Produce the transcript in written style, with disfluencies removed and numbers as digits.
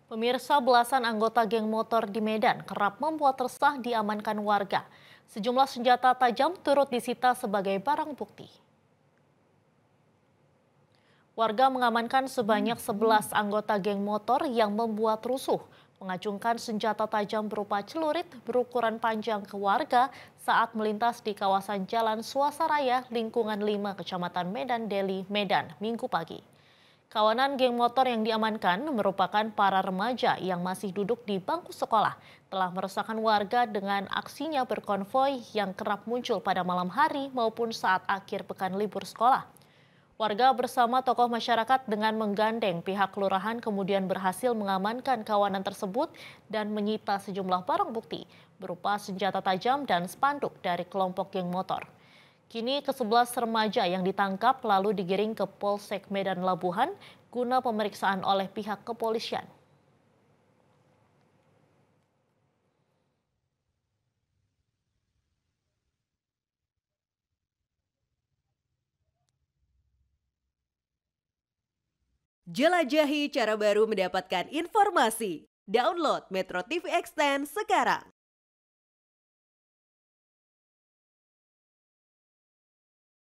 Pemirsa, belasan anggota geng motor di Medan kerap membuat resah diamankan warga. Sejumlah senjata tajam turut disita sebagai barang bukti. Warga mengamankan sebanyak 11 anggota geng motor yang membuat rusuh, mengacungkan senjata tajam berupa celurit berukuran panjang ke warga saat melintas di kawasan Jalan Suasaraya, lingkungan 5 Kecamatan Medan Deli, Medan, Minggu pagi. Kawanan geng motor yang diamankan merupakan para remaja yang masih duduk di bangku sekolah, telah meresahkan warga dengan aksinya berkonvoi yang kerap muncul pada malam hari maupun saat akhir pekan libur sekolah. Warga bersama tokoh masyarakat dengan menggandeng pihak kelurahan kemudian berhasil mengamankan kawanan tersebut dan menyita sejumlah barang bukti berupa senjata tajam dan spanduk dari kelompok geng motor. Kini ke-11 remaja yang ditangkap lalu digiring ke Polsek Medan Labuhan guna pemeriksaan oleh pihak kepolisian. Jelajahi cara baru mendapatkan informasi. Download Metro TV Extend sekarang.